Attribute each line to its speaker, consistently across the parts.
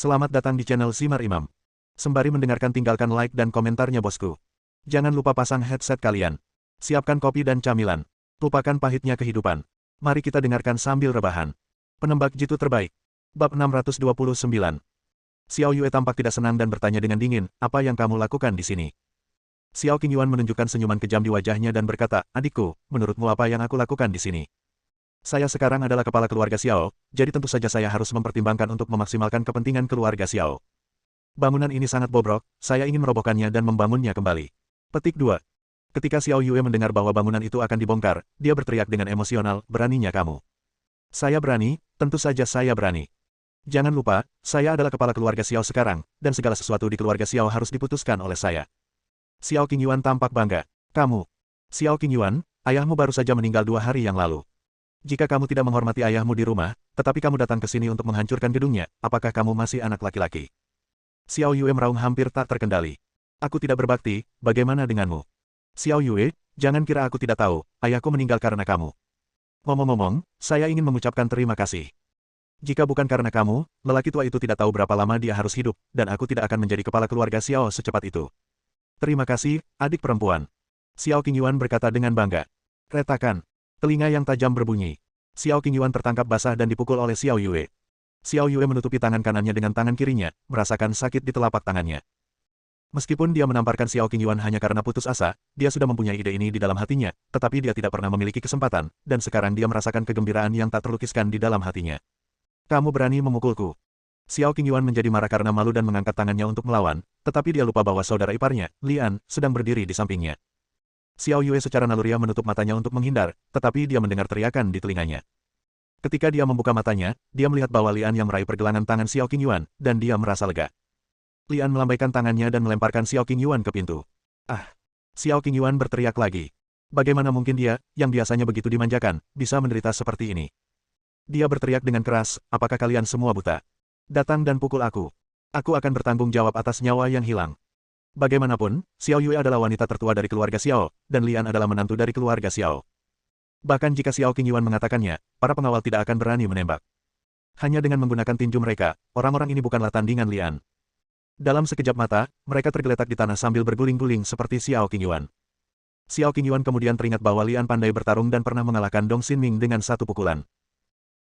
Speaker 1: Selamat datang di channel Simar Imam. Sembari mendengarkan tinggalkan like dan komentarnya bosku. Jangan lupa pasang headset kalian. Siapkan kopi dan camilan. Lupakan pahitnya kehidupan. Mari kita dengarkan sambil rebahan. Penembak jitu terbaik. Bab 629. Xiao Yue tampak tidak senang dan bertanya dengan dingin, apa yang kamu lakukan di sini? Xiao Qingyuan menunjukkan senyuman kejam di wajahnya dan berkata, adikku, menurutmu apa yang aku lakukan di sini? Saya sekarang adalah kepala keluarga Xiao, jadi tentu saja saya harus mempertimbangkan untuk memaksimalkan kepentingan keluarga Xiao. Bangunan ini sangat bobrok, saya ingin merobohkannya dan membangunnya kembali. Petik 2. Ketika Xiao Yue mendengar bahwa bangunan itu akan dibongkar, dia berteriak dengan emosional, beraninya kamu. Saya berani, tentu saja saya berani. Jangan lupa, saya adalah kepala keluarga Xiao sekarang, dan segala sesuatu di keluarga Xiao harus diputuskan oleh saya. Xiao Qingyuan tampak bangga. Kamu. Xiao Qingyuan, ayahmu baru saja meninggal 2 hari yang lalu. Jika kamu tidak menghormati ayahmu di rumah, tetapi kamu datang ke sini untuk menghancurkan gedungnya, apakah kamu masih anak laki-laki? Xiao Yue meraung hampir tak terkendali. Aku tidak berbakti, bagaimana denganmu? Xiao Yue, jangan kira aku tidak tahu, ayahku meninggal karena kamu. Ngomong-ngomong, saya ingin mengucapkan terima kasih. Jika bukan karena kamu, lelaki tua itu tidak tahu berapa lama dia harus hidup, dan aku tidak akan menjadi kepala keluarga Xiao secepat itu. Terima kasih, adik perempuan. Xiao Qingyuan berkata dengan bangga. Retakan. Telinga yang tajam berbunyi. Xiao Qingyuan tertangkap basah dan dipukul oleh Xiao Yue. Xiao Yue menutupi tangan kanannya dengan tangan kirinya, merasakan sakit di telapak tangannya. Meskipun dia menamparkan Xiao Qingyuan hanya karena putus asa, dia sudah mempunyai ide ini di dalam hatinya, tetapi dia tidak pernah memiliki kesempatan, dan sekarang dia merasakan kegembiraan yang tak terlukiskan di dalam hatinya. Kamu berani memukulku. Xiao Qingyuan menjadi marah karena malu dan mengangkat tangannya untuk melawan, tetapi dia lupa bahwa saudara iparnya, Lian, sedang berdiri di sampingnya. Xiao Yue secara naluriah menutup matanya untuk menghindar, tetapi dia mendengar teriakan di telinganya. Ketika dia membuka matanya, dia melihat bahwa Lian yang meraih pergelangan tangan Xiao Qingyuan, dan dia merasa lega. Lian melambaikan tangannya dan melemparkan Xiao Qingyuan ke pintu. Ah! Xiao Qingyuan berteriak lagi. Bagaimana mungkin dia, yang biasanya begitu dimanjakan, bisa menderita seperti ini? Dia berteriak dengan keras, apakah kalian semua buta? Datang dan pukul aku. Aku akan bertanggung jawab atas nyawa yang hilang. Bagaimanapun, Xiao Yue adalah wanita tertua dari keluarga Xiao, dan Lian adalah menantu dari keluarga Xiao. Bahkan jika Xiao Qingyuan mengatakannya, para pengawal tidak akan berani menembak. Hanya dengan menggunakan tinju mereka, orang-orang ini bukanlah tandingan Lian. Dalam sekejap mata, mereka tergeletak di tanah sambil berguling-guling seperti Xiao Qingyuan. Xiao Qingyuan kemudian teringat bahwa Lian pandai bertarung dan pernah mengalahkan Dong Xinming dengan satu pukulan.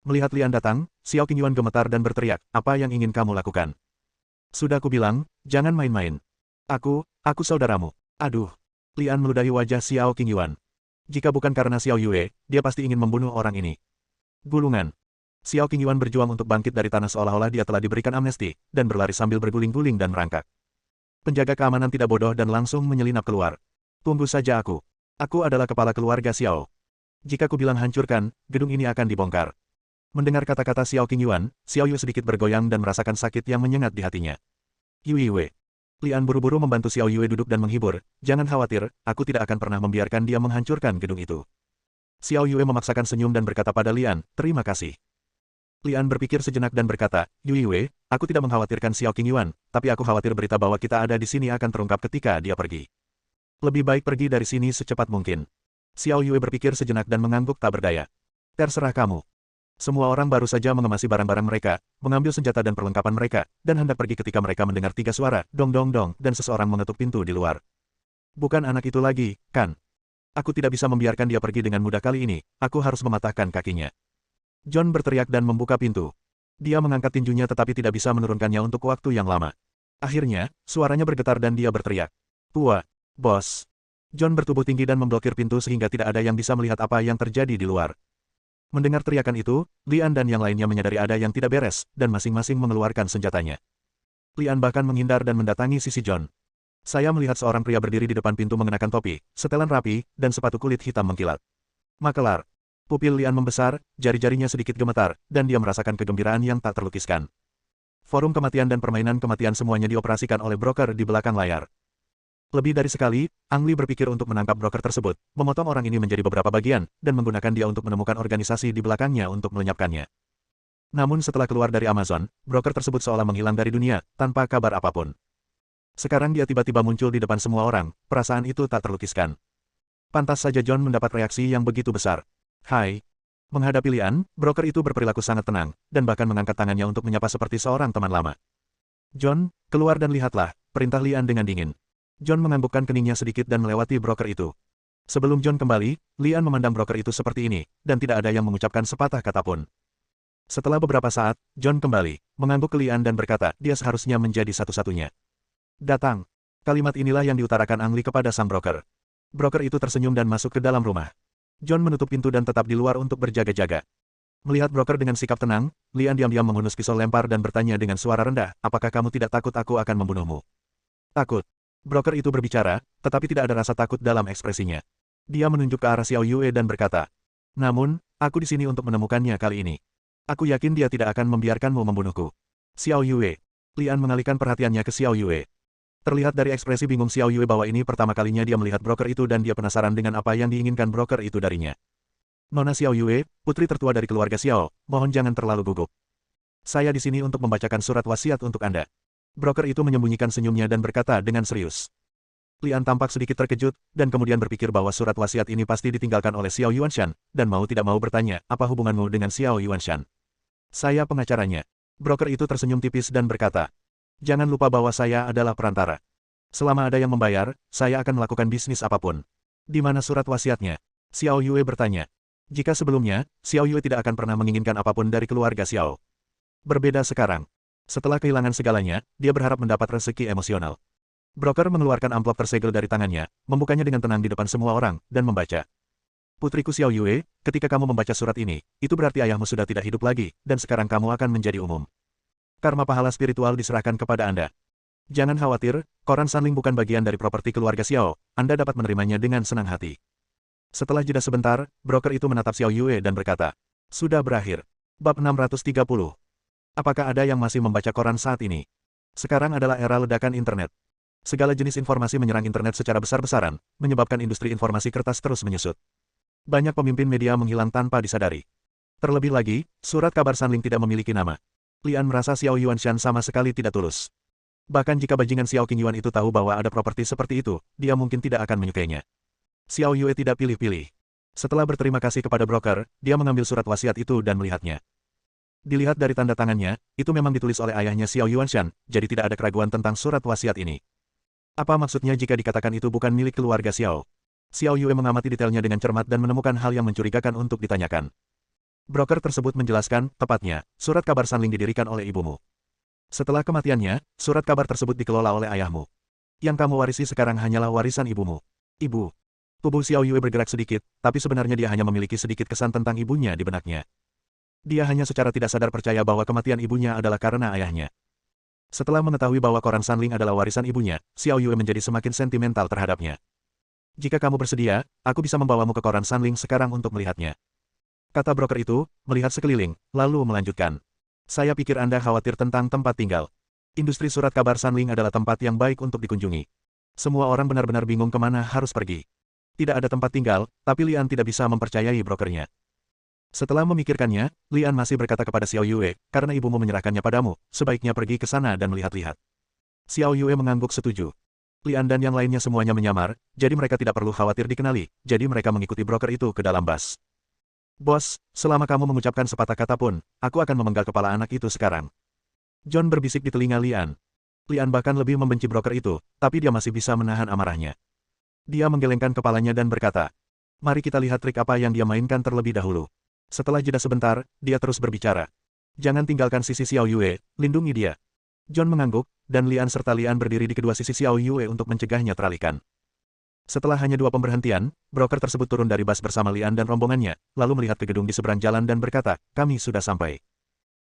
Speaker 1: Melihat Lian datang, Xiao Qingyuan gemetar dan berteriak, apa yang ingin kamu lakukan? Sudah kubilang, jangan main-main. Aku saudaramu. Aduh. Lian meludahi wajah Xiao Qingyuan. Jika bukan karena Xiao Yue, dia pasti ingin membunuh orang ini. Gulungan. Xiao Qingyuan berjuang untuk bangkit dari tanah seolah-olah dia telah diberikan amnesti, dan berlari sambil berguling-guling dan merangkak. Penjaga keamanan tidak bodoh dan langsung menyelinap keluar. Tunggu saja aku. Aku adalah kepala keluarga Xiao. Jika ku bilang hancurkan, gedung ini akan dibongkar. Mendengar kata-kata Xiao Qingyuan, Xiao Yue sedikit bergoyang dan merasakan sakit yang menyengat di hatinya. Yue. Lian buru-buru membantu Xiao Yue duduk dan menghibur, jangan khawatir, aku tidak akan pernah membiarkan dia menghancurkan gedung itu. Xiao Yue memaksakan senyum dan berkata pada Lian, terima kasih. Lian berpikir sejenak dan berkata, Yue, aku tidak mengkhawatirkan Xiao Qingyuan, tapi aku khawatir berita bahwa kita ada di sini akan terungkap ketika dia pergi. Lebih baik pergi dari sini secepat mungkin. Xiao Yue berpikir sejenak dan mengangguk tak berdaya. Terserah kamu. Semua orang baru saja mengemasi barang-barang mereka, mengambil senjata dan perlengkapan mereka, dan hendak pergi ketika mereka mendengar 3 suara, dong dong dong, dan seseorang mengetuk pintu di luar. Bukan anak itu lagi, kan? Aku tidak bisa membiarkan dia pergi dengan mudah kali ini, aku harus mematahkan kakinya. John berteriak dan membuka pintu. Dia mengangkat tinjunya tetapi tidak bisa menurunkannya untuk waktu yang lama. Akhirnya, suaranya bergetar dan dia berteriak. Tua, bos. John bertubuh tinggi dan memblokir pintu sehingga tidak ada yang bisa melihat apa yang terjadi di luar. Mendengar teriakan itu, Lian dan yang lainnya menyadari ada yang tidak beres, dan masing-masing mengeluarkan senjatanya. Lian bahkan menghindar dan mendatangi sisi John. Saya melihat seorang pria berdiri di depan pintu mengenakan topi, setelan rapi, dan sepatu kulit hitam mengkilat. Makelar. Pupil Lian membesar, jari-jarinya sedikit gemetar, dan dia merasakan kegembiraan yang tak terlukiskan. Forum kematian dan permainan kematian semuanya dioperasikan oleh broker di belakang layar. Lebih dari sekali, Ang Li berpikir untuk menangkap broker tersebut, memotong orang ini menjadi beberapa bagian, dan menggunakan dia untuk menemukan organisasi di belakangnya untuk melenyapkannya. Namun setelah keluar dari Amazon, broker tersebut seolah menghilang dari dunia, tanpa kabar apapun. Sekarang dia tiba-tiba muncul di depan semua orang, perasaan itu tak terlukiskan. Pantas saja John mendapat reaksi yang begitu besar. Hai. Menghadapi Lian, broker itu berperilaku sangat tenang, dan bahkan mengangkat tangannya untuk menyapa seperti seorang teman lama. John, keluar dan lihatlah, perintah Lian dengan dingin. John menganggukkan keningnya sedikit dan melewati broker itu. Sebelum John kembali, Lian memandang broker itu seperti ini, dan tidak ada yang mengucapkan sepatah kata pun. Setelah beberapa saat, John kembali, mengangguk ke Lian dan berkata, dia seharusnya menjadi satu-satunya. Datang. Kalimat inilah yang diutarakan Ang Li kepada sang broker. Broker itu tersenyum dan masuk ke dalam rumah. John menutup pintu dan tetap di luar untuk berjaga-jaga. Melihat broker dengan sikap tenang, Lian diam-diam menghunus pisau lempar dan bertanya dengan suara rendah, apakah kamu tidak takut aku akan membunuhmu? Takut. Broker itu berbicara, tetapi tidak ada rasa takut dalam ekspresinya. Dia menunjuk ke arah Xiao Yue dan berkata, namun, aku di sini untuk menemukannya kali ini. Aku yakin dia tidak akan membiarkanmu membunuhku. Xiao Yue. Lian mengalihkan perhatiannya ke Xiao Yue. Terlihat dari ekspresi bingung Xiao Yue bahwa ini pertama kalinya dia melihat broker itu dan dia penasaran dengan apa yang diinginkan broker itu darinya. Nona Xiao Yue, putri tertua dari keluarga Xiao, mohon jangan terlalu gugup. Saya di sini untuk membacakan surat wasiat untuk Anda. Broker itu menyembunyikan senyumnya dan berkata dengan serius. Lian tampak sedikit terkejut, dan kemudian berpikir bahwa surat wasiat ini pasti ditinggalkan oleh Xiao Yuanshan, dan mau tidak mau bertanya, apa hubunganmu dengan Xiao Yuanshan? Saya pengacaranya. Broker itu tersenyum tipis dan berkata, jangan lupa bahwa saya adalah perantara. Selama ada yang membayar, saya akan melakukan bisnis apapun. Di mana surat wasiatnya? Xiao Yue bertanya. Jika sebelumnya, Xiao Yue tidak akan pernah menginginkan apapun dari keluarga Xiao. Berbeda sekarang. Setelah kehilangan segalanya, dia berharap mendapat rezeki emosional. Broker mengeluarkan amplop tersegel dari tangannya, membukanya dengan tenang di depan semua orang, dan membaca. Putriku Xiao Yue, ketika kamu membaca surat ini, itu berarti ayahmu sudah tidak hidup lagi, dan sekarang kamu akan menjadi umum. Karma pahala spiritual diserahkan kepada Anda. Jangan khawatir, koran Sanling bukan bagian dari properti keluarga Xiao, Anda dapat menerimanya dengan senang hati. Setelah jeda sebentar, broker itu menatap Xiao Yue dan berkata, sudah berakhir. Bab 630. Apakah ada yang masih membaca koran saat ini? Sekarang adalah era ledakan internet. Segala jenis informasi menyerang internet secara besar-besaran, menyebabkan industri informasi kertas terus menyusut. Banyak pemimpin media menghilang tanpa disadari. Terlebih lagi, surat kabar Sanling tidak memiliki nama. Lian merasa Xiao Yuanshan sama sekali tidak tulus. Bahkan jika bajingan Xiao Qingyuan itu tahu bahwa ada properti seperti itu, dia mungkin tidak akan menyukainya. Xiao Yue tidak pilih-pilih. Setelah berterima kasih kepada broker, dia mengambil surat wasiat itu dan melihatnya. Dilihat dari tanda tangannya, itu memang ditulis oleh ayahnya Xiao Yuanshan, jadi tidak ada keraguan tentang surat wasiat ini. Apa maksudnya jika dikatakan itu bukan milik keluarga Xiao? Xiao Yue mengamati detailnya dengan cermat dan menemukan hal yang mencurigakan untuk ditanyakan. Broker tersebut menjelaskan, tepatnya, surat kabar Sanling didirikan oleh ibumu. Setelah kematiannya, surat kabar tersebut dikelola oleh ayahmu. Yang kamu warisi sekarang hanyalah warisan ibumu. Ibu. Tubuh Xiao Yue bergerak sedikit, tapi sebenarnya dia hanya memiliki sedikit kesan tentang ibunya di benaknya. Dia hanya secara tidak sadar percaya bahwa kematian ibunya adalah karena ayahnya. Setelah mengetahui bahwa koran Sanling adalah warisan ibunya, Xiao Yue menjadi semakin sentimental terhadapnya. Jika kamu bersedia, aku bisa membawamu ke koran Sanling sekarang untuk melihatnya. Kata broker itu, melihat sekeliling, lalu melanjutkan. Saya pikir Anda khawatir tentang tempat tinggal. Industri surat kabar Sanling adalah tempat yang baik untuk dikunjungi. Semua orang benar-benar bingung kemana harus pergi. Tidak ada tempat tinggal, tapi Lian tidak bisa mempercayai brokernya. Setelah memikirkannya, Lian masih berkata kepada Xiao Yue, karena ibumu menyerahkannya padamu, sebaiknya pergi ke sana dan melihat-lihat. Xiao Yue mengangguk setuju. Lian dan yang lainnya semuanya menyamar, jadi mereka tidak perlu khawatir dikenali, jadi mereka mengikuti broker itu ke dalam bus. Bos, selama kamu mengucapkan sepatah kata pun, aku akan memenggal kepala anak itu sekarang. John berbisik di telinga Lian. Lian bahkan lebih membenci broker itu, tapi dia masih bisa menahan amarahnya. Dia menggelengkan kepalanya dan berkata, mari kita lihat trik apa yang dia mainkan terlebih dahulu. Setelah jeda sebentar, dia terus berbicara. Jangan tinggalkan sisi Xiao Yue, lindungi dia. John mengangguk, dan Lian serta Lian berdiri di kedua sisi Xiao Yue untuk mencegahnya teralihkan. Setelah hanya 2 pemberhentian, broker tersebut turun dari bus bersama Lian dan rombongannya, lalu melihat ke gedung di seberang jalan dan berkata, kami sudah sampai.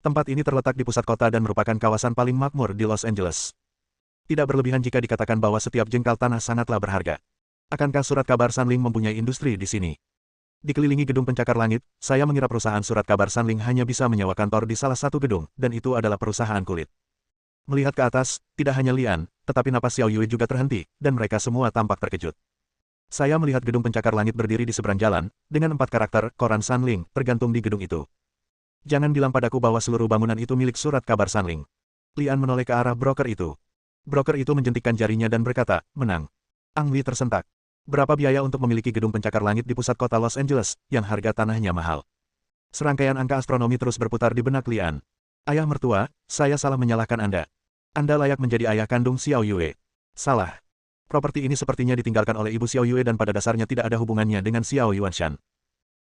Speaker 1: Tempat ini terletak di pusat kota dan merupakan kawasan paling makmur di Los Angeles. Tidak berlebihan jika dikatakan bahwa setiap jengkal tanah sangatlah berharga. Akankah surat kabar Sanling mempunyai industri di sini? Dikelilingi gedung pencakar langit, saya mengira perusahaan surat kabar Sanling hanya bisa menyewa kantor di salah satu gedung, dan itu adalah perusahaan kulit. Melihat ke atas, tidak hanya Lian, tetapi napas Xiao Yue juga terhenti, dan mereka semua tampak terkejut. Saya melihat gedung pencakar langit berdiri di seberang jalan, dengan 4 karakter, koran Sanling, tergantung di gedung itu. Jangan bilang padaku bahwa seluruh bangunan itu milik surat kabar Sanling. Lian menoleh ke arah broker itu. Broker itu menjentikkan jarinya dan berkata, menang. Ang Li tersentak. Berapa biaya untuk memiliki gedung pencakar langit di pusat kota Los Angeles, yang harga tanahnya mahal? Serangkaian angka astronomi terus berputar di benak Lian. Ayah mertua, saya salah menyalahkan Anda. Anda layak menjadi ayah kandung Xiao Yue. Salah. Properti ini sepertinya ditinggalkan oleh ibu Xiao Yue dan pada dasarnya tidak ada hubungannya dengan Xiao Yuanshan.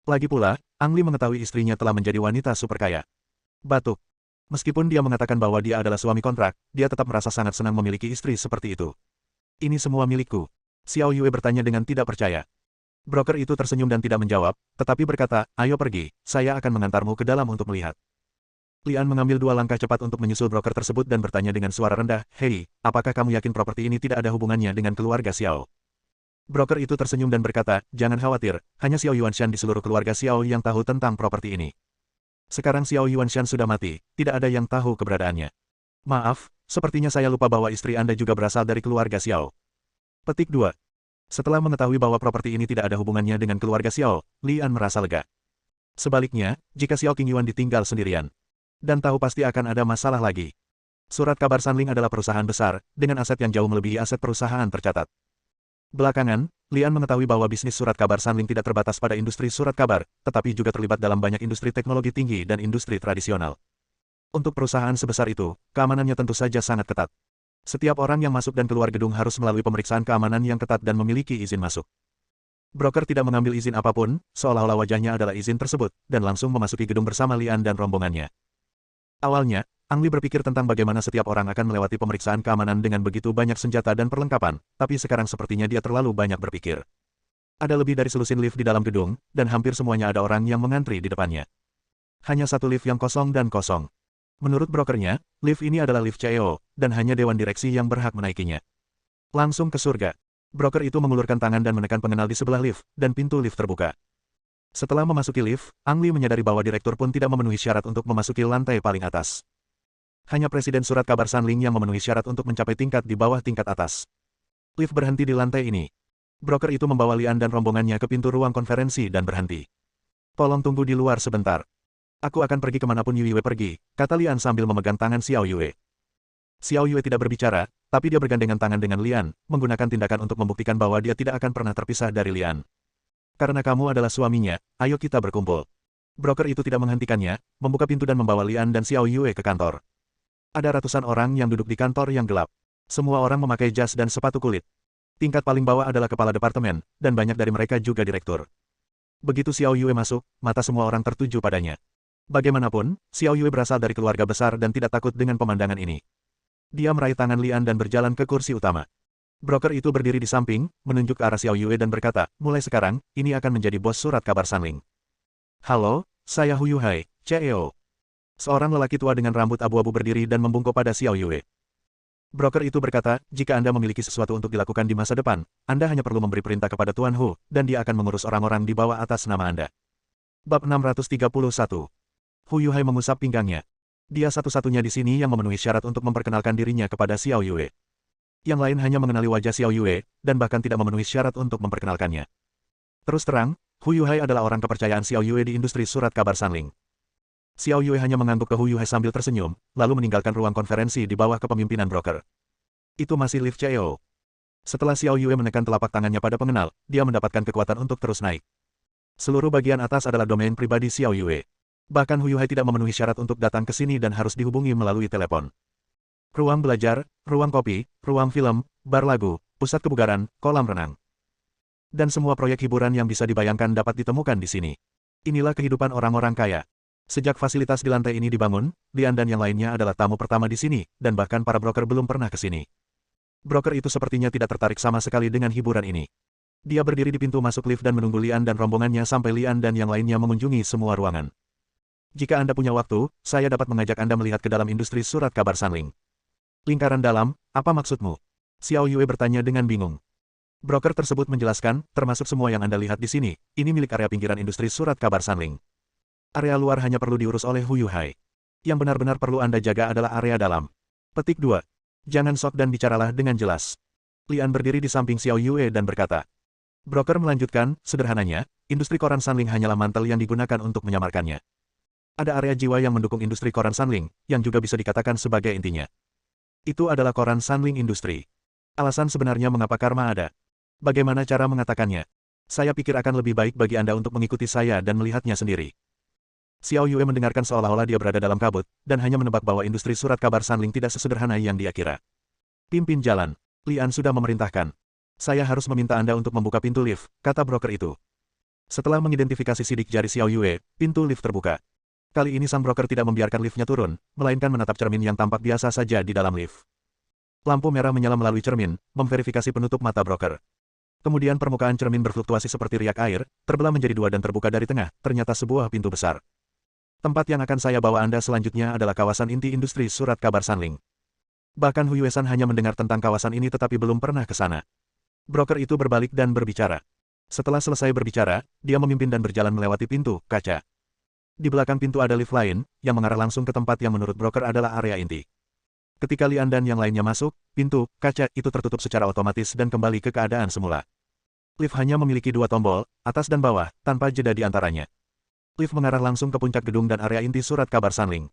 Speaker 1: Lagi pula, Ang Li mengetahui istrinya telah menjadi wanita super kaya. Batuk. Meskipun dia mengatakan bahwa dia adalah suami kontrak, dia tetap merasa sangat senang memiliki istri seperti itu. Ini semua milikku. Xiao Yue bertanya dengan tidak percaya. Broker itu tersenyum dan tidak menjawab, tetapi berkata, ayo pergi, saya akan mengantarmu ke dalam untuk melihat. Lian mengambil 2 langkah cepat untuk menyusul broker tersebut dan bertanya dengan suara rendah, hei, apakah kamu yakin properti ini tidak ada hubungannya dengan keluarga Xiao? Broker itu tersenyum dan berkata, jangan khawatir, hanya Xiao Yuanshan di seluruh keluarga Xiao yang tahu tentang properti ini. Sekarang Xiao Yuanshan sudah mati, tidak ada yang tahu keberadaannya. Maaf, sepertinya saya lupa bahwa istri Anda juga berasal dari keluarga Xiao. Petik 2. Setelah mengetahui bahwa properti ini tidak ada hubungannya dengan keluarga Xiao, Lian merasa lega. Sebaliknya, jika Xiao Qingyuan ditinggal sendirian, dan tahu pasti akan ada masalah lagi. Surat kabar Sanling adalah perusahaan besar, dengan aset yang jauh melebihi aset perusahaan tercatat. Belakangan, Lian mengetahui bahwa bisnis surat kabar Sanling tidak terbatas pada industri surat kabar, tetapi juga terlibat dalam banyak industri teknologi tinggi dan industri tradisional. Untuk perusahaan sebesar itu, keamanannya tentu saja sangat ketat. Setiap orang yang masuk dan keluar gedung harus melalui pemeriksaan keamanan yang ketat dan memiliki izin masuk. Broker tidak mengambil izin apapun, seolah-olah wajahnya adalah izin tersebut, dan langsung memasuki gedung bersama Lian dan rombongannya. Awalnya, Ang Li berpikir tentang bagaimana setiap orang akan melewati pemeriksaan keamanan dengan begitu banyak senjata dan perlengkapan, tapi sekarang sepertinya dia terlalu banyak berpikir. Ada lebih dari selusin lift di dalam gedung, dan hampir semuanya ada orang yang mengantri di depannya. Hanya satu lift yang kosong dan kosong. Menurut brokernya, lift ini adalah lift CEO, dan hanya Dewan Direksi yang berhak menaikinya. Langsung ke surga. Broker itu mengulurkan tangan dan menekan pengenal di sebelah lift, dan pintu lift terbuka. Setelah memasuki lift, Ang Li menyadari bahwa direktur pun tidak memenuhi syarat untuk memasuki lantai paling atas. Hanya presiden surat kabar Sanling yang memenuhi syarat untuk mencapai tingkat di bawah tingkat atas. Lift berhenti di lantai ini. Broker itu membawa Lian dan rombongannya ke pintu ruang konferensi dan berhenti. Tolong tunggu di luar sebentar. Aku akan pergi kemanapun Yue pergi, kata Lian sambil memegang tangan Xiao Yue. Xiao Yue tidak berbicara, tapi dia bergandengan tangan dengan Lian, menggunakan tindakan untuk membuktikan bahwa dia tidak akan pernah terpisah dari Lian. Karena kamu adalah suaminya, ayo kita berkumpul. Broker itu tidak menghentikannya, membuka pintu dan membawa Lian dan Xiao Yue ke kantor. Ada ratusan orang yang duduk di kantor yang gelap. Semua orang memakai jas dan sepatu kulit. Tingkat paling bawah adalah kepala departemen, dan banyak dari mereka juga direktur. Begitu Xiao Yue masuk, mata semua orang tertuju padanya. Bagaimanapun, Xiao Yue berasal dari keluarga besar dan tidak takut dengan pemandangan ini. Dia meraih tangan Lian dan berjalan ke kursi utama. Broker itu berdiri di samping, menunjuk ke arah Xiao Yue dan berkata, mulai sekarang, ini akan menjadi bos surat kabar Sanling. Halo, saya Hu Yuhai, CEO. Seorang lelaki tua dengan rambut abu-abu berdiri dan membungkuk pada Xiao Yue. Broker itu berkata, jika Anda memiliki sesuatu untuk dilakukan di masa depan, Anda hanya perlu memberi perintah kepada Tuan Hu, dan dia akan mengurus orang-orang di bawah atas nama Anda. Bab 631. Hu Yuhai mengusap pinggangnya. Dia satu-satunya di sini yang memenuhi syarat untuk memperkenalkan dirinya kepada Xiao Yue. Yang lain hanya mengenali wajah Xiao Yue, dan bahkan tidak memenuhi syarat untuk memperkenalkannya. Terus terang, Hu Yuhai adalah orang kepercayaan Xiao Yue di industri surat kabar Sanling. Xiao Yue hanya mengangguk ke Hu Yuhai sambil tersenyum, lalu meninggalkan ruang konferensi di bawah kepemimpinan broker. Itu masih lift CEO. Setelah Xiao Yue menekan telapak tangannya pada pengenal, dia mendapatkan kekuatan untuk terus naik. Seluruh bagian atas adalah domain pribadi Xiao Yue. Bahkan Hu Yuhai tidak memenuhi syarat untuk datang ke sini dan harus dihubungi melalui telepon. Ruang belajar, ruang kopi, ruang film, bar lagu, pusat kebugaran, kolam renang. Dan semua proyek hiburan yang bisa dibayangkan dapat ditemukan di sini. Inilah kehidupan orang-orang kaya. Sejak fasilitas di lantai ini dibangun, Lian dan yang lainnya adalah tamu pertama di sini, dan bahkan para broker belum pernah ke sini. Broker itu sepertinya tidak tertarik sama sekali dengan hiburan ini. Dia berdiri di pintu masuk lift dan menunggu Lian dan rombongannya sampai Lian dan yang lainnya mengunjungi semua ruangan. Jika Anda punya waktu, saya dapat mengajak Anda melihat ke dalam industri surat kabar Sanling. Lingkaran dalam, apa maksudmu? Xiao Yue bertanya dengan bingung. Broker tersebut menjelaskan, termasuk semua yang Anda lihat di sini, ini milik area pinggiran industri surat kabar Sanling. Area luar hanya perlu diurus oleh Hu Yuhai. Yang benar-benar perlu Anda jaga adalah area dalam. Petik 2. Jangan sok dan bicaralah dengan jelas. Lian berdiri di samping Xiao Yue dan berkata. Broker melanjutkan, sederhananya, industri koran Sanling hanyalah mantel yang digunakan untuk menyamarkannya. Ada area jiwa yang mendukung industri koran Sanling, yang juga bisa dikatakan sebagai intinya. Itu adalah koran Sanling Industri. Alasan sebenarnya mengapa karma ada. Bagaimana cara mengatakannya? Saya pikir akan lebih baik bagi Anda untuk mengikuti saya dan melihatnya sendiri. Xiao Yue mendengarkan seolah-olah dia berada dalam kabut, dan hanya menebak bahwa industri surat kabar Sanling tidak sesederhana yang dia kira. Pimpin jalan. Lian sudah memerintahkan. Saya harus meminta Anda untuk membuka pintu lift, kata broker itu. Setelah mengidentifikasi sidik jari Xiao Yue, pintu lift terbuka. Kali ini sang broker tidak membiarkan liftnya turun, melainkan menatap cermin yang tampak biasa saja di dalam lift. Lampu merah menyala melalui cermin, memverifikasi penutup mata broker. Kemudian permukaan cermin berfluktuasi seperti riak air, terbelah menjadi dua dan terbuka dari tengah, ternyata sebuah pintu besar. Tempat yang akan saya bawa Anda selanjutnya adalah kawasan inti industri surat kabar Sanling. Bahkan Hu Yuesan hanya mendengar tentang kawasan ini tetapi belum pernah ke sana. Broker itu berbalik dan berbicara. Setelah selesai berbicara, dia memimpin dan berjalan melewati pintu kaca. Di belakang pintu ada lift lain, yang mengarah langsung ke tempat yang menurut broker adalah area inti. Ketika Lian dan yang lainnya masuk, pintu kaca itu tertutup secara otomatis dan kembali ke keadaan semula. Lift hanya memiliki dua tombol, atas dan bawah, tanpa jeda di antaranya. Lift mengarah langsung ke puncak gedung dan area inti surat kabar Sanling.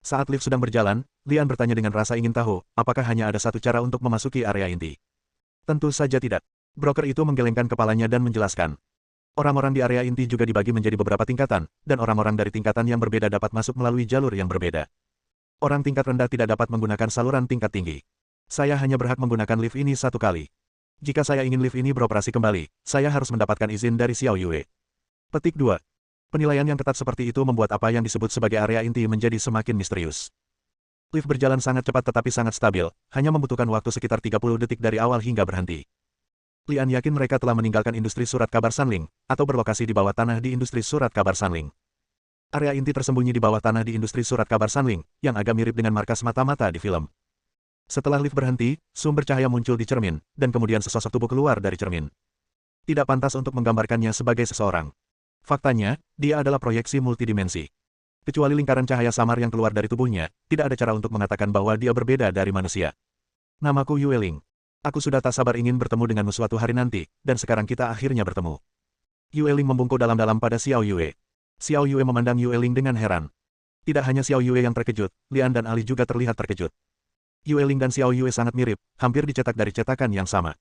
Speaker 1: Saat lift sedang berjalan, Lian bertanya dengan rasa ingin tahu, apakah hanya ada satu cara untuk memasuki area inti. Tentu saja tidak. Broker itu menggelengkan kepalanya dan menjelaskan. Orang-orang di area inti juga dibagi menjadi beberapa tingkatan, dan orang-orang dari tingkatan yang berbeda dapat masuk melalui jalur yang berbeda. Orang tingkat rendah tidak dapat menggunakan saluran tingkat tinggi. Saya hanya berhak menggunakan lift ini satu kali. Jika saya ingin lift ini beroperasi kembali, saya harus mendapatkan izin dari Xiao Yue. Petik 2. Penilaian yang ketat seperti itu membuat apa yang disebut sebagai area inti menjadi semakin misterius. Lift berjalan sangat cepat tetapi sangat stabil, hanya membutuhkan waktu sekitar 30 detik dari awal hingga berhenti. Lian yakin mereka telah meninggalkan industri surat kabar Sanling, atau berlokasi di bawah tanah di industri surat kabar Sanling. Area inti tersembunyi di bawah tanah di industri surat kabar Sanling, yang agak mirip dengan markas mata-mata di film. Setelah lift berhenti, sumber cahaya muncul di cermin, dan kemudian sesosok tubuh keluar dari cermin. Tidak pantas untuk menggambarkannya sebagai seseorang. Faktanya, dia adalah proyeksi multidimensi. Kecuali lingkaran cahaya samar yang keluar dari tubuhnya, tidak ada cara untuk mengatakan bahwa dia berbeda dari manusia. Namaku Yueling. Aku sudah tak sabar ingin bertemu denganmu suatu hari nanti, dan sekarang kita akhirnya bertemu. Yueling membungkuk dalam-dalam pada Xiao Yue. Xiao Yue memandang Yueling dengan heran. Tidak hanya Xiao Yue yang terkejut, Lian dan Ali juga terlihat terkejut. Yueling dan Xiao Yue sangat mirip, hampir dicetak dari cetakan yang sama.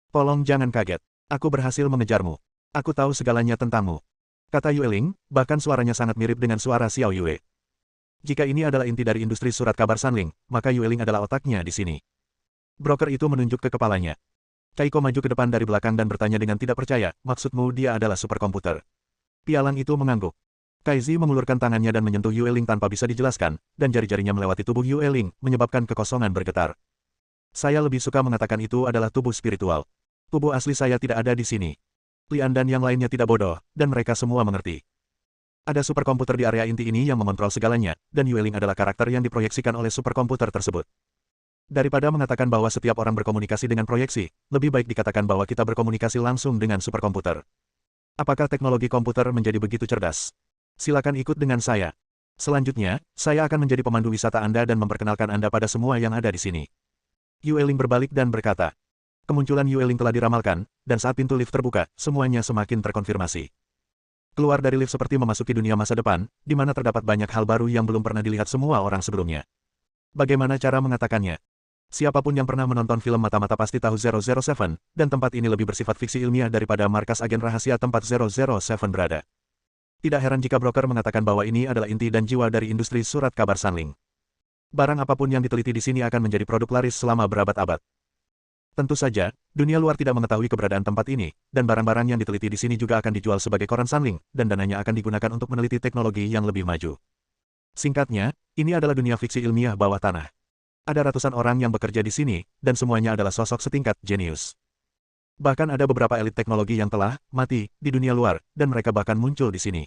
Speaker 1: Tolong jangan kaget. Aku berhasil mengejarmu. Aku tahu segalanya tentangmu. Kata Yueling, bahkan suaranya sangat mirip dengan suara Xiao Yue. Jika ini adalah inti dari industri surat kabar Sanling, maka Yueling adalah otaknya di sini. Broker itu menunjuk ke kepalanya. Kaiko maju ke depan dari belakang dan bertanya dengan tidak percaya, maksudmu dia adalah superkomputer. Pialang itu mengangguk. Kaizi mengulurkan tangannya dan menyentuh Yueling tanpa bisa dijelaskan, dan jari-jarinya melewati tubuh Yueling, menyebabkan kekosongan bergetar. Saya lebih suka mengatakan itu adalah tubuh spiritual. Tubuh asli saya tidak ada di sini. Lian dan yang lainnya tidak bodoh, dan mereka semua mengerti. Ada superkomputer di area inti ini yang mengontrol segalanya, dan Yueling adalah karakter yang diproyeksikan oleh superkomputer tersebut. Daripada mengatakan bahwa setiap orang berkomunikasi dengan proyeksi, lebih baik dikatakan bahwa kita berkomunikasi langsung dengan superkomputer. Apakah teknologi komputer menjadi begitu cerdas? Silakan ikut dengan saya. Selanjutnya, saya akan menjadi pemandu wisata Anda dan memperkenalkan Anda pada semua yang ada di sini. Yueling berbalik dan berkata. Kemunculan Yueling telah diramalkan, dan saat pintu lift terbuka, semuanya semakin terkonfirmasi. Keluar dari lift seperti memasuki dunia masa depan, di mana terdapat banyak hal baru yang belum pernah dilihat semua orang sebelumnya. Bagaimana cara mengatakannya? Siapapun yang pernah menonton film Mata-Mata pasti tahu 007, dan tempat ini lebih bersifat fiksi ilmiah daripada markas agen rahasia tempat 007 berada. Tidak heran jika broker mengatakan bahwa ini adalah inti dan jiwa dari industri surat kabar Sanling. Barang apapun yang diteliti di sini akan menjadi produk laris selama berabad-abad. Tentu saja, dunia luar tidak mengetahui keberadaan tempat ini, dan barang-barang yang diteliti di sini juga akan dijual sebagai koran Sanling, dan dananya akan digunakan untuk meneliti teknologi yang lebih maju. Singkatnya, ini adalah dunia fiksi ilmiah bawah tanah. Ada ratusan orang yang bekerja di sini, dan semuanya adalah sosok setingkat jenius. Bahkan ada beberapa elit teknologi yang telah mati di dunia luar, dan mereka bahkan muncul di sini.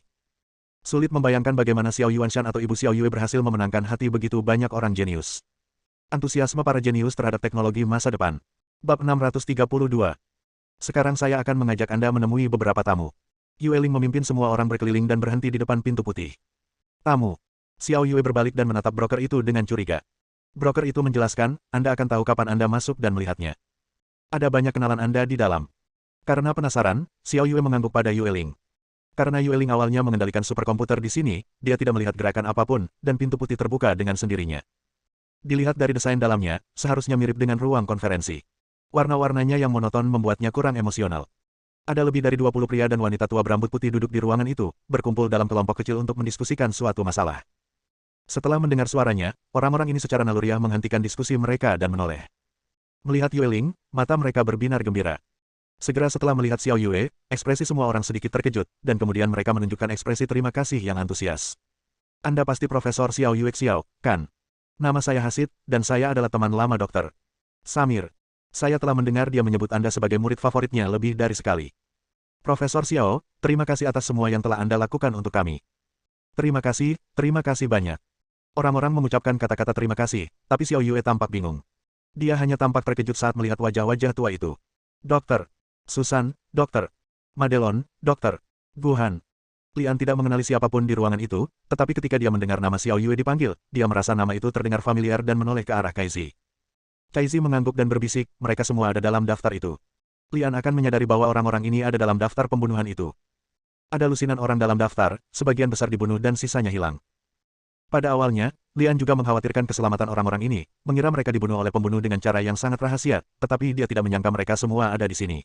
Speaker 1: Sulit membayangkan bagaimana Xiao Yuanshan atau Ibu Xiao Yue berhasil memenangkan hati begitu banyak orang jenius. Antusiasme para jenius terhadap teknologi masa depan. Bab 632. Sekarang saya akan mengajak Anda menemui beberapa tamu. Yueling memimpin semua orang berkeliling dan berhenti di depan pintu putih. Tamu. Xiao Yue berbalik dan menatap broker itu dengan curiga. Broker itu menjelaskan, Anda akan tahu kapan Anda masuk dan melihatnya. Ada banyak kenalan Anda di dalam. Karena penasaran, Xiao Yue mengangguk pada Yueling. Karena Yueling awalnya mengendalikan superkomputer di sini, dia tidak melihat gerakan apapun, dan pintu putih terbuka dengan sendirinya. Dilihat dari desain dalamnya, seharusnya mirip dengan ruang konferensi. Warna-warnanya yang monoton membuatnya kurang emosional. Ada lebih dari 20 pria dan wanita tua berambut putih duduk di ruangan itu, berkumpul dalam kelompok kecil untuk mendiskusikan suatu masalah. Setelah mendengar suaranya, orang-orang ini secara naluriah menghentikan diskusi mereka dan menoleh. Melihat Yue Ling, mata mereka berbinar gembira. Segera setelah melihat Xiao Yue, ekspresi semua orang sedikit terkejut, dan kemudian mereka menunjukkan ekspresi terima kasih yang antusias. Anda pasti Profesor Xiao Yue Xiao, kan? Nama saya Hasid, dan saya adalah teman lama Dokter Samir. Saya telah mendengar dia menyebut Anda sebagai murid favoritnya lebih dari sekali. Profesor Xiao, terima kasih atas semua yang telah Anda lakukan untuk kami. Terima kasih banyak. Orang-orang mengucapkan kata-kata terima kasih, tapi Xiao Yue tampak bingung. Dia hanya tampak terkejut saat melihat wajah-wajah tua itu. Dokter Susan, Dokter Madelon, Dokter Guhan. Lian tidak mengenali siapapun di ruangan itu, tetapi ketika dia mendengar nama Xiao Yue dipanggil, dia merasa nama itu terdengar familiar dan menoleh ke arah Kaizi. Kaizi mengangguk dan berbisik, mereka semua ada dalam daftar itu. Lian akan menyadari bahwa orang-orang ini ada dalam daftar pembunuhan itu. Ada lusinan orang dalam daftar, sebagian besar dibunuh dan sisanya hilang. Pada awalnya, Lian juga mengkhawatirkan keselamatan orang-orang ini, mengira mereka dibunuh oleh pembunuh dengan cara yang sangat rahasia, tetapi dia tidak menyangka mereka semua ada di sini.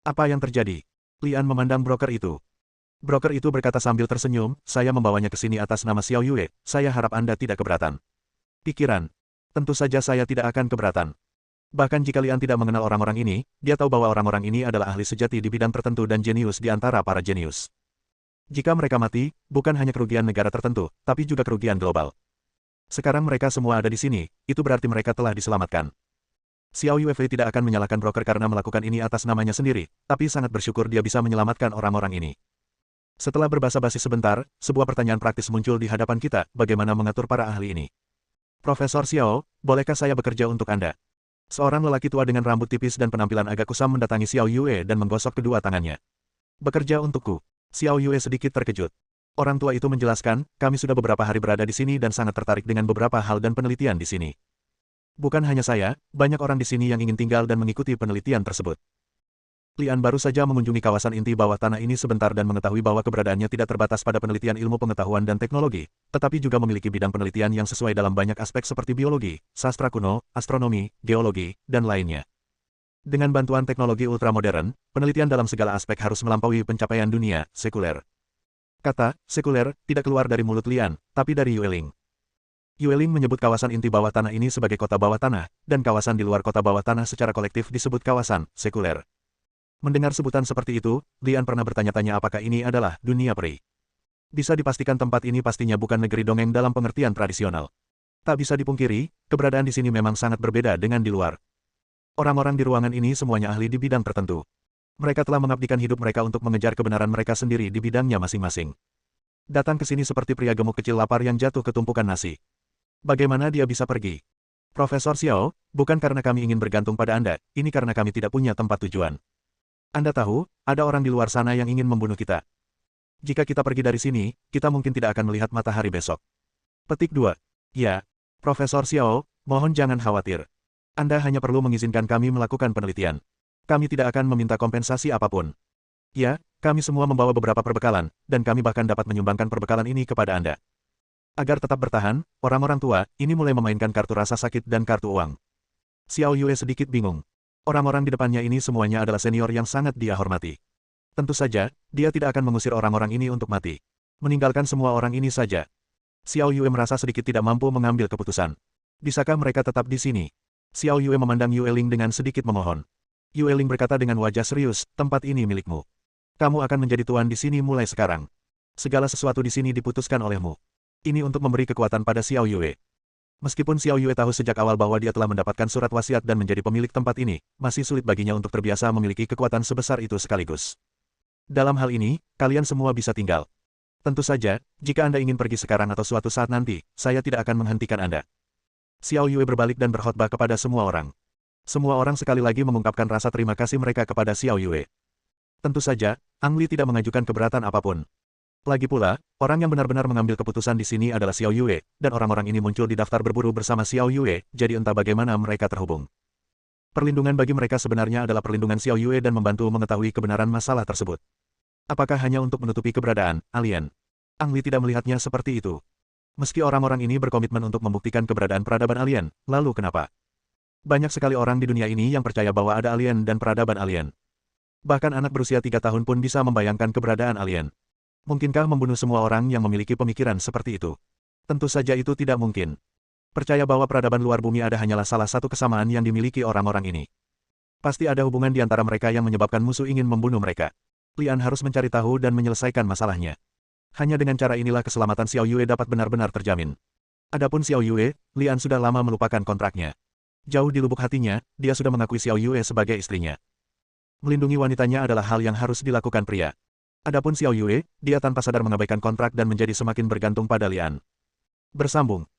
Speaker 1: Apa yang terjadi? Lian memandang broker itu. Broker itu berkata sambil tersenyum, saya membawanya ke sini atas nama Xiao Yue, saya harap Anda tidak keberatan. Pikiran. Tentu saja saya tidak akan keberatan. Bahkan jika Lian tidak mengenal orang-orang ini, dia tahu bahwa orang-orang ini adalah ahli sejati di bidang tertentu dan jenius di antara para jenius. Jika mereka mati, bukan hanya kerugian negara tertentu, tapi juga kerugian global. Sekarang mereka semua ada di sini, itu berarti mereka telah diselamatkan. Xiao Yue tidak akan menyalahkan broker karena melakukan ini atas namanya sendiri, tapi sangat bersyukur dia bisa menyelamatkan orang-orang ini. Setelah berbasa-basi sebentar, sebuah pertanyaan praktis muncul di hadapan kita, bagaimana mengatur para ahli ini. Profesor Xiao, bolehkah saya bekerja untuk Anda? Seorang lelaki tua dengan rambut tipis dan penampilan agak kusam mendatangi Xiao Yue dan menggosok kedua tangannya. Bekerja untukku. Xiao Yue sedikit terkejut. Orang tua itu menjelaskan, kami sudah beberapa hari berada di sini dan sangat tertarik dengan beberapa hal dan penelitian di sini. Bukan hanya saya, banyak orang di sini yang ingin tinggal dan mengikuti penelitian tersebut. Lian baru saja mengunjungi kawasan inti bawah tanah ini sebentar dan mengetahui bahwa keberadaannya tidak terbatas pada penelitian ilmu pengetahuan dan teknologi, tetapi juga memiliki bidang penelitian yang sesuai dalam banyak aspek seperti biologi, sastra kuno, astronomi, geologi, dan lainnya. Dengan bantuan teknologi ultramodern, penelitian dalam segala aspek harus melampaui pencapaian dunia sekuler. Kata sekuler tidak keluar dari mulut Lian, tapi dari Yue Ling. Yue Ling menyebut kawasan inti bawah tanah ini sebagai kota bawah tanah, dan kawasan di luar kota bawah tanah secara kolektif disebut kawasan sekuler. Mendengar sebutan seperti itu, Lian pernah bertanya-tanya apakah ini adalah dunia peri. Bisa dipastikan tempat ini pastinya bukan negeri dongeng dalam pengertian tradisional. Tak bisa dipungkiri, keberadaan di sini memang sangat berbeda dengan di luar. Orang-orang di ruangan ini semuanya ahli di bidang tertentu. Mereka telah mengabdikan hidup mereka untuk mengejar kebenaran mereka sendiri di bidangnya masing-masing. Datang ke sini seperti pria gemuk kecil lapar yang jatuh ke tumpukan nasi. Bagaimana dia bisa pergi? Profesor Xiao, bukan karena kami ingin bergantung pada Anda, ini karena kami tidak punya tempat tujuan. Anda tahu, ada orang di luar sana yang ingin membunuh kita. Jika kita pergi dari sini, kita mungkin tidak akan melihat matahari besok. Petik 2. Ya, Profesor Xiao, mohon jangan khawatir. Anda hanya perlu mengizinkan kami melakukan penelitian. Kami tidak akan meminta kompensasi apapun. Ya, kami semua membawa beberapa perbekalan, dan kami bahkan dapat menyumbangkan perbekalan ini kepada Anda. Agar tetap bertahan, orang-orang tua ini mulai memainkan kartu rasa sakit dan kartu uang. Xiao Yue sedikit bingung. Orang-orang di depannya ini semuanya adalah senior yang sangat dia hormati. Tentu saja, dia tidak akan mengusir orang-orang ini untuk mati. Meninggalkan semua orang ini saja. Xiao Yue merasa sedikit tidak mampu mengambil keputusan. Bisakah mereka tetap di sini? Xiao Yue memandang Yue Ling dengan sedikit memohon. Yue Ling berkata dengan wajah serius, tempat ini milikmu. Kamu akan menjadi tuan di sini mulai sekarang. Segala sesuatu di sini diputuskan olehmu. Ini untuk memberi kekuatan pada Xiao Yue. Meskipun Xiao Yue tahu sejak awal bahwa dia telah mendapatkan surat wasiat dan menjadi pemilik tempat ini, masih sulit baginya untuk terbiasa memiliki kekuatan sebesar itu sekaligus. Dalam hal ini, kalian semua bisa tinggal. Tentu saja, jika Anda ingin pergi sekarang atau suatu saat nanti, saya tidak akan menghentikan Anda. Xiao Yue berbalik dan berkhotbah kepada semua orang. Semua orang sekali lagi mengungkapkan rasa terima kasih mereka kepada Xiao Yue. Tentu saja, Ang Li tidak mengajukan keberatan apapun. Lagi pula, orang yang benar-benar mengambil keputusan di sini adalah Xiao Yue, dan orang-orang ini muncul di daftar berburu bersama Xiao Yue, jadi entah bagaimana mereka terhubung. Perlindungan bagi mereka sebenarnya adalah perlindungan Xiao Yue dan membantu mengetahui kebenaran masalah tersebut. Apakah hanya untuk menutupi keberadaan alien? Ang Li tidak melihatnya seperti itu. Meski orang-orang ini berkomitmen untuk membuktikan keberadaan peradaban alien, lalu kenapa? Banyak sekali orang di dunia ini yang percaya bahwa ada alien dan peradaban alien. Bahkan anak berusia 3 tahun pun bisa membayangkan keberadaan alien. Mungkinkah membunuh semua orang yang memiliki pemikiran seperti itu? Tentu saja itu tidak mungkin. Percaya bahwa peradaban luar bumi ada hanyalah salah satu kesamaan yang dimiliki orang-orang ini. Pasti ada hubungan di antara mereka yang menyebabkan musuh ingin membunuh mereka. Lian harus mencari tahu dan menyelesaikan masalahnya. Hanya dengan cara inilah keselamatan Xiao Yue dapat benar-benar terjamin. Adapun Xiao Yue, Lian sudah lama melupakan kontraknya. Jauh di lubuk hatinya, dia sudah mengakui Xiao Yue sebagai istrinya. Melindungi wanitanya adalah hal yang harus dilakukan pria. Adapun Xiao Yue, dia tanpa sadar mengabaikan kontrak dan menjadi semakin bergantung pada Lian. Bersambung.